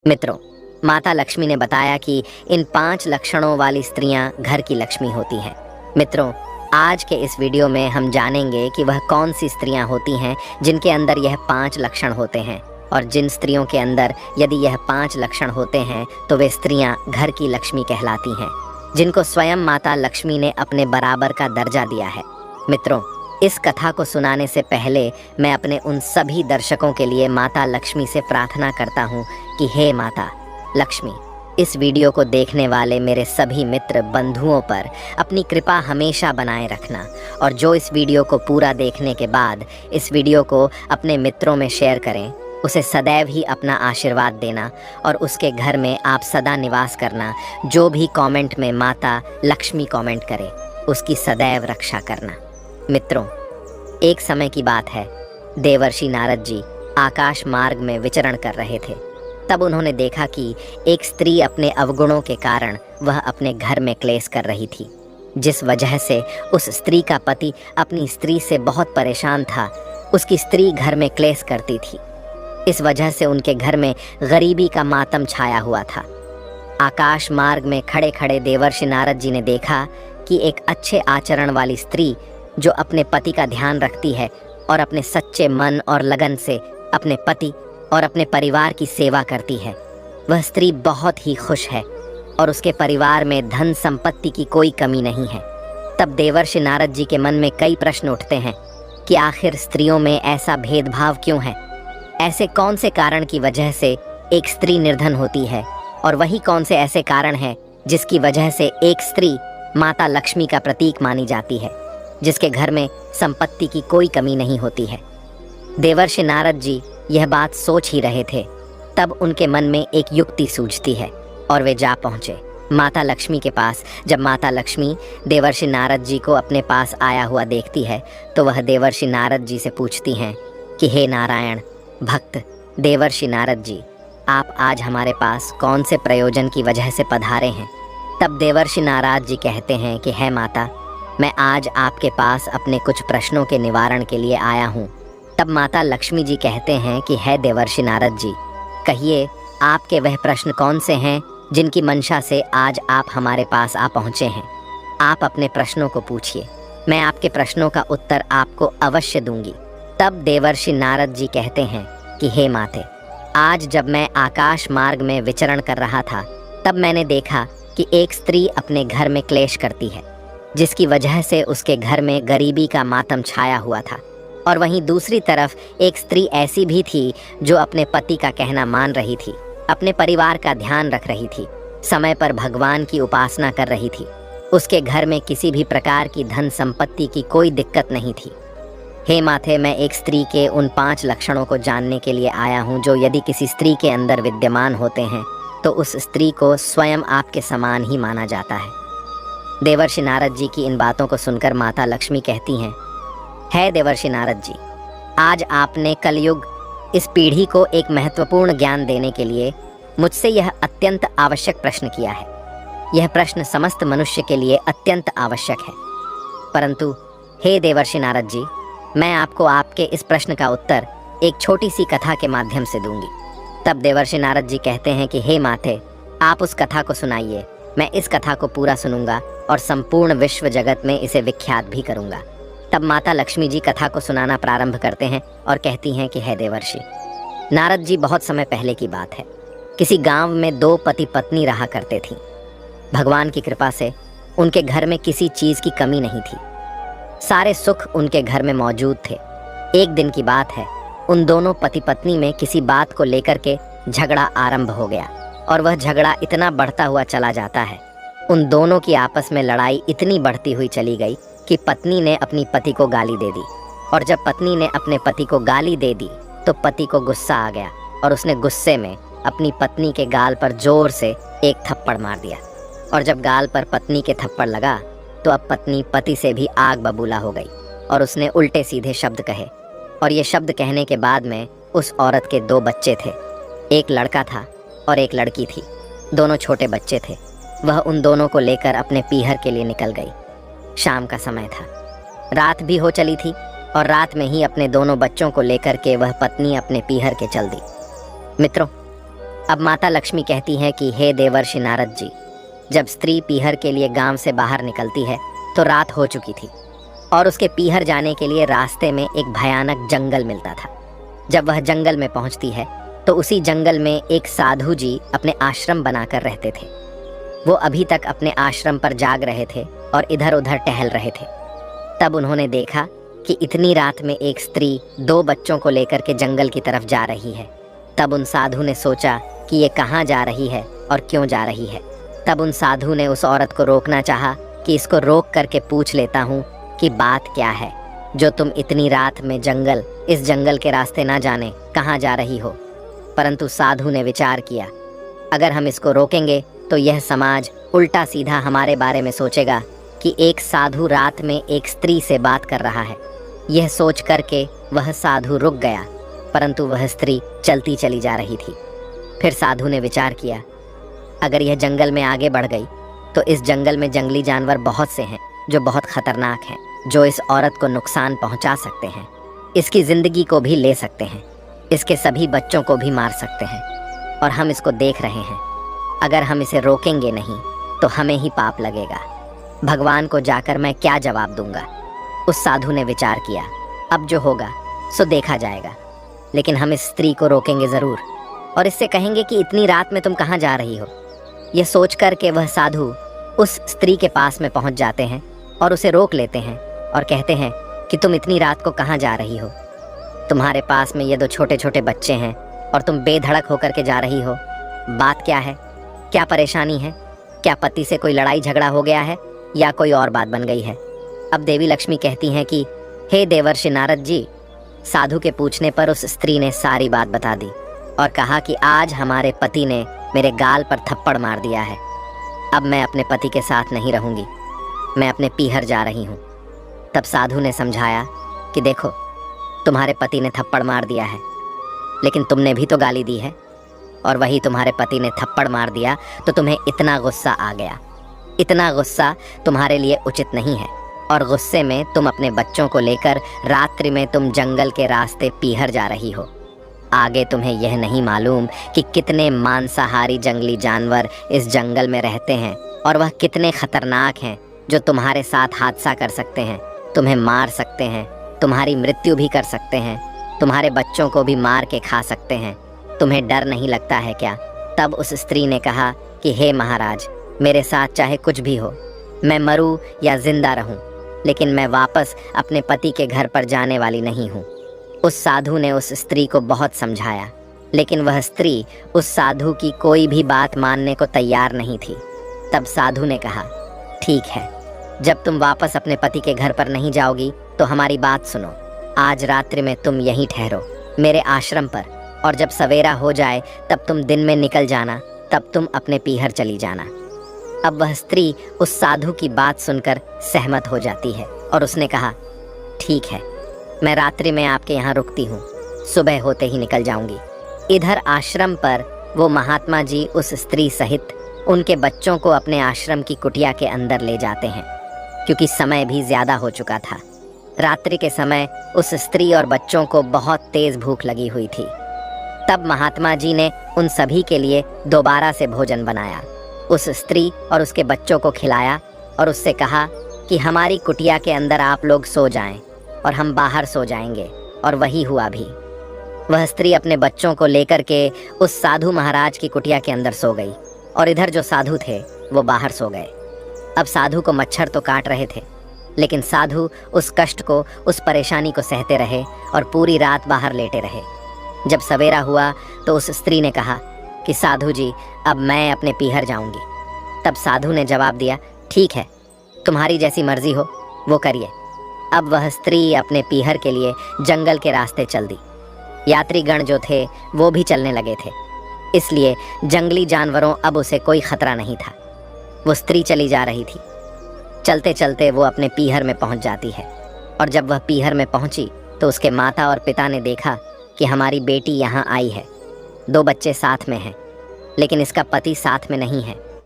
मित्रों, माता लक्ष्मी ने बताया कि इन 5 लक्षणों वाली स्त्रियां घर की लक्ष्मी होती हैं। मित्रों, आज के इस वीडियो में हम जानेंगे कि वह कौन सी स्त्रियां होती हैं जिनके अंदर यह 5 लक्षण होते हैं, और जिन स्त्रियों के अंदर यदि यह 5 लक्षण होते हैं तो वे स्त्रियां घर की लक्ष्मी कहलाती हैं, जिनको स्वयं माता लक्ष्मी ने अपने बराबर का दर्जा दिया है। मित्रों, इस कथा को सुनाने से पहले मैं अपने उन सभी दर्शकों के लिए माता लक्ष्मी से प्रार्थना करता हूँ कि हे माता लक्ष्मी, इस वीडियो को देखने वाले मेरे सभी मित्र बंधुओं पर अपनी कृपा हमेशा बनाए रखना, और जो इस वीडियो को पूरा देखने के बाद इस वीडियो को अपने मित्रों में शेयर करें, उसे सदैव ही अपना आशीर्वाद देना और उसके घर में आप सदा निवास करना। जो भी कमेंट में माता लक्ष्मी कमेंट करे, उसकी सदैव रक्षा करना। मित्रों, एक समय की बात है, देवर्षि नारद जी आकाश मार्ग में विचरण कर रहे थे। तब उन्होंने देखा कि एक स्त्री अपने अवगुणों के कारण वह अपने घर में क्लेश कर रही थी, जिस वजह से उस स्त्री का पति अपनी स्त्री से बहुत परेशान था। उसकी स्त्री घर में क्लेश करती थी, इस वजह से उनके घर में गरीबी का मातम छाया हुआ था। आकाश मार्ग में खड़े खड़े देवर्षि नारद जी ने देखा कि एक अच्छे आचरण वाली स्त्री जो अपने पति का ध्यान रखती है और अपने सच्चे मन और लगन से अपने पति और अपने परिवार की सेवा करती है, वह स्त्री बहुत ही खुश है और उसके परिवार में धन संपत्ति की कोई कमी नहीं है। तब देवर्षि नारद जी के मन में कई प्रश्न उठते हैं कि आखिर स्त्रियों में ऐसा भेदभाव क्यों है? ऐसे कौन से कारण की वजह से एक स्त्री निर्धन होती है, और वही कौन से ऐसे कारण हैं जिसकी वजह से एक स्त्री माता लक्ष्मी का प्रतीक मानी जाती है, जिसके घर में संपत्ति की कोई कमी नहीं होती है। देवर्षि नारद जी यह बात सोच ही रहे थे, तब उनके मन में एक युक्ति सूझती है और वे जा पहुँचे माता लक्ष्मी के पास। जब माता लक्ष्मी देवर्षि नारद जी को अपने पास आया हुआ देखती है तो वह देवर्षि नारद जी से पूछती हैं कि हे नारायण भक्त देवर्षि नारद जी, आप आज हमारे पास कौन से प्रयोजन की वजह से पधारे हैं? तब देवर्षि नारद जी कहते हैं कि है माता, मैं आज आपके पास अपने कुछ प्रश्नों के निवारण के लिए आया हूँ। तब माता लक्ष्मी जी कहते हैं कि है देवर्षि नारद जी, कहिए आपके वह प्रश्न कौन से हैं जिनकी मंशा से आज आप हमारे पास आ पहुँचे हैं? आप अपने प्रश्नों को पूछिए, मैं आपके प्रश्नों का उत्तर आपको अवश्य दूंगी। तब देवर्षि नारद जी कहते हैं कि हे माते, आज जब मैं आकाश मार्ग में विचरण कर रहा था, तब मैंने देखा कि एक स्त्री अपने घर में क्लेश करती है, जिसकी वजह से उसके घर में गरीबी का मातम छाया हुआ था। और वहीं दूसरी तरफ एक स्त्री ऐसी भी थी जो अपने पति का कहना मान रही थी, अपने परिवार का ध्यान रख रही थी, समय पर भगवान की उपासना कर रही थी। उसके घर में किसी भी प्रकार की धन संपत्ति की कोई दिक्कत नहीं थी। हे माथे, मैं एक स्त्री के उन 5 लक्षणों को जानने के लिए आया हूँ जो यदि किसी स्त्री के अंदर विद्यमान होते हैं तो उस स्त्री को स्वयं आपके समान ही माना जाता है। देवर्षि नारद जी की इन बातों को सुनकर माता लक्ष्मी कहती हैं, है देवर्षि नारद जी, आज आपने कलयुग इस पीढ़ी को एक महत्वपूर्ण ज्ञान देने के लिए मुझसे यह अत्यंत आवश्यक प्रश्न किया है। यह प्रश्न समस्त मनुष्य के लिए अत्यंत आवश्यक है, परंतु हे देवर्षि नारद जी, मैं आपको आपके इस प्रश्न का उत्तर एक छोटी सी कथा के माध्यम से दूंगी। तब देवर्षि नारद जी कहते हैं कि हे माते, आप उस कथा को सुनाइए, मैं इस कथा को पूरा सुनूंगा और संपूर्ण विश्व जगत में इसे विख्यात भी करूंगा। तब माता लक्ष्मी जी कथा को सुनाना प्रारंभ करते हैं और कहती हैं कि हे देवर्षि नारद जी, बहुत समय पहले की बात है, किसी गांव में 2 पति पत्नी रहा करते थीं। भगवान की कृपा से उनके घर में किसी चीज़ की कमी नहीं थी, सारे सुख उनके घर में मौजूद थे। एक दिन की बात है, उन दोनों पति पत्नी में किसी बात को लेकर के झगड़ा आरंभ हो गया, और वह झगड़ा इतना बढ़ता हुआ चला जाता है, उन दोनों की आपस में लड़ाई इतनी बढ़ती हुई चली गई कि पत्नी ने अपनी पति को गाली दे दी, और जब पत्नी ने अपने पति को गाली दे दी तो पति को गुस्सा आ गया और उसने गुस्से में अपनी पत्नी के गाल पर जोर से एक थप्पड़ मार दिया। और जब गाल पर पत्नी के थप्पड़ लगा तो अब पत्नी पति से भी आग बबूला हो गई और उसने उल्टे सीधे शब्द कहे, और ये शब्द कहने के बाद में उस औरत के 2 बच्चे थे, एक लड़का था और एक लड़की थी। दोनों छोटे बच्चे थे। वह उन दोनों को लेकर अपने पीहर के लिए निकल गई। शाम का समय था, रात भी हो चली थी, और रात में ही अपने दोनों बच्चों को लेकर के वह पत्नी अपने पीहर के चल दी। मित्रों, अब माता लक्ष्मी कहती हैं कि हे देवर्षि नारद जी, जब स्त्री पीहर के लिए गांव से बाहर निकलती है तो रात हो चुकी थी और उसके पीहर जाने के लिए रास्ते में एक भयानक जंगल मिलता था। जब वह जंगल में पहुंचती है तो उसी जंगल में एक साधु जी अपने आश्रम बनाकर रहते थे। वो अभी तक अपने आश्रम पर जाग रहे थे और इधर उधर टहल रहे थे। तब उन्होंने देखा कि इतनी रात में एक स्त्री 2 बच्चों को लेकर के जंगल की तरफ जा रही है। तब उन साधु ने सोचा कि ये कहाँ जा रही है और क्यों जा रही है। तब उन साधु ने उस औरत को रोकना चाहा कि इसको रोक करके पूछ लेता हूँ कि बात क्या है जो तुम इतनी रात में इस जंगल के रास्ते ना जाने कहाँ जा रही हो। परंतु साधु ने विचार किया, अगर हम इसको रोकेंगे तो यह समाज उल्टा सीधा हमारे बारे में सोचेगा कि एक साधु रात में एक स्त्री से बात कर रहा है। यह सोच करके वह साधु रुक गया, परंतु वह स्त्री चलती चली जा रही थी। फिर साधु ने विचार किया, अगर यह जंगल में आगे बढ़ गई तो इस जंगल में जंगली जानवर बहुत से हैं जो बहुत खतरनाक हैं, जो इस औरत को नुकसान पहुंचा सकते हैं, इसकी ज़िंदगी को भी ले सकते हैं, इसके सभी बच्चों को भी मार सकते हैं और हम इसको देख रहे हैं। अगर हम इसे रोकेंगे नहीं तो हमें ही पाप लगेगा। भगवान को जाकर मैं क्या जवाब दूंगा। उस साधु ने विचार किया, अब जो होगा सो देखा जाएगा, लेकिन हम इस स्त्री को रोकेंगे ज़रूर और इससे कहेंगे कि इतनी रात में तुम कहाँ जा रही हो। यह सोच कर के वह साधु उस स्त्री के पास में पहुँच जाते हैं और उसे रोक लेते हैं और कहते हैं कि तुम इतनी रात को कहाँ जा रही हो। तुम्हारे पास में ये 2 छोटे छोटे बच्चे हैं और तुम बेधड़क होकर के जा रही हो। बात क्या है, क्या परेशानी है? क्या पति से कोई लड़ाई झगड़ा हो गया है या कोई और बात बन गई है? अब देवी लक्ष्मी कहती हैं कि हे देवर्षि नारद जी, साधु के पूछने पर उस स्त्री ने सारी बात बता दी और कहा कि आज हमारे पति ने मेरे गाल पर थप्पड़ मार दिया है। अब मैं अपने पति के साथ नहीं रहूंगी, मैं अपने पीहर जा रही हूँ। तब साधु ने समझाया कि देखो, तुम्हारे पति ने थप्पड़ मार दिया है, लेकिन तुमने भी तो गाली दी है और वही तुम्हारे पति ने थप्पड़ मार दिया तो तुम्हें इतना गुस्सा आ गया। इतना गुस्सा तुम्हारे लिए उचित नहीं है और गुस्से में तुम अपने बच्चों को लेकर रात्रि में तुम जंगल के रास्ते पीहर जा रही हो। आगे तुम्हें यह नहीं मालूम कि कितने मांसाहारी जंगली जानवर इस जंगल में रहते हैं और वह कितने खतरनाक हैं, जो तुम्हारे साथ हादसा कर सकते हैं, तुम्हें मार सकते हैं, तुम्हारी मृत्यु भी कर सकते हैं, तुम्हारे बच्चों को भी मार के खा सकते हैं। तुम्हें डर नहीं लगता है क्या? तब उस स्त्री ने कहा कि हे महाराज, मेरे साथ चाहे कुछ भी हो, मैं मरूं या जिंदा रहूं, लेकिन मैं वापस अपने पति के घर पर जाने वाली नहीं हूँ। उस साधु ने उस स्त्री को बहुत समझाया, लेकिन वह स्त्री उस साधु की कोई भी बात मानने को तैयार नहीं थी। तब साधु ने कहा, ठीक है, जब तुम वापस अपने पति के घर पर नहीं जाओगी तो हमारी बात सुनो। आज रात्रि में तुम यहीं ठहरो मेरे आश्रम पर, और जब सवेरा हो जाए तब तुम दिन में निकल जाना, तब तुम अपने पीहर चली जाना। अब वह स्त्री उस साधु की बात सुनकर सहमत हो जाती है और उसने कहा, ठीक है, मैं रात्रि में आपके यहाँ रुकती हूँ, सुबह होते ही निकल जाऊंगी। इधर आश्रम पर वो महात्मा जी उस स्त्री सहित उनके बच्चों को अपने आश्रम की कुटिया के अंदर ले जाते हैं, क्योंकि समय भी ज़्यादा हो चुका था। रात्रि के समय उस स्त्री और बच्चों को बहुत तेज़ भूख लगी हुई थी। तब महात्मा जी ने उन सभी के लिए दोबारा से भोजन बनाया, उस स्त्री और उसके बच्चों को खिलाया और उससे कहा कि हमारी कुटिया के अंदर आप लोग सो जाएं और हम बाहर सो जाएंगे। और वही हुआ भी। वह स्त्री अपने बच्चों को लेकर के उस साधु महाराज की कुटिया के अंदर सो गई और इधर जो साधु थे वो बाहर सो गए। अब साधु को मच्छर तो काट रहे थे, लेकिन साधु उस कष्ट को, उस परेशानी को सहते रहे और पूरी रात बाहर लेटे रहे। जब सवेरा हुआ तो उस स्त्री ने कहा कि साधु जी, अब मैं अपने पीहर जाऊंगी। तब साधु ने जवाब दिया, ठीक है, तुम्हारी जैसी मर्जी हो वो करिए। अब वह स्त्री अपने पीहर के लिए जंगल के रास्ते चल दी। यात्रीगण जो थे वो भी चलने लगे थे, इसलिए जंगली जानवरों अब उसे कोई खतरा नहीं था। वो स्त्री चली जा रही थी। चलते चलते वो अपने पीहर में पहुंच जाती है और जब वह पीहर में पहुंची तो उसके माता और पिता ने देखा कि हमारी बेटी यहाँ आई है, 2 बच्चे साथ में हैं, लेकिन इसका पति साथ में नहीं है।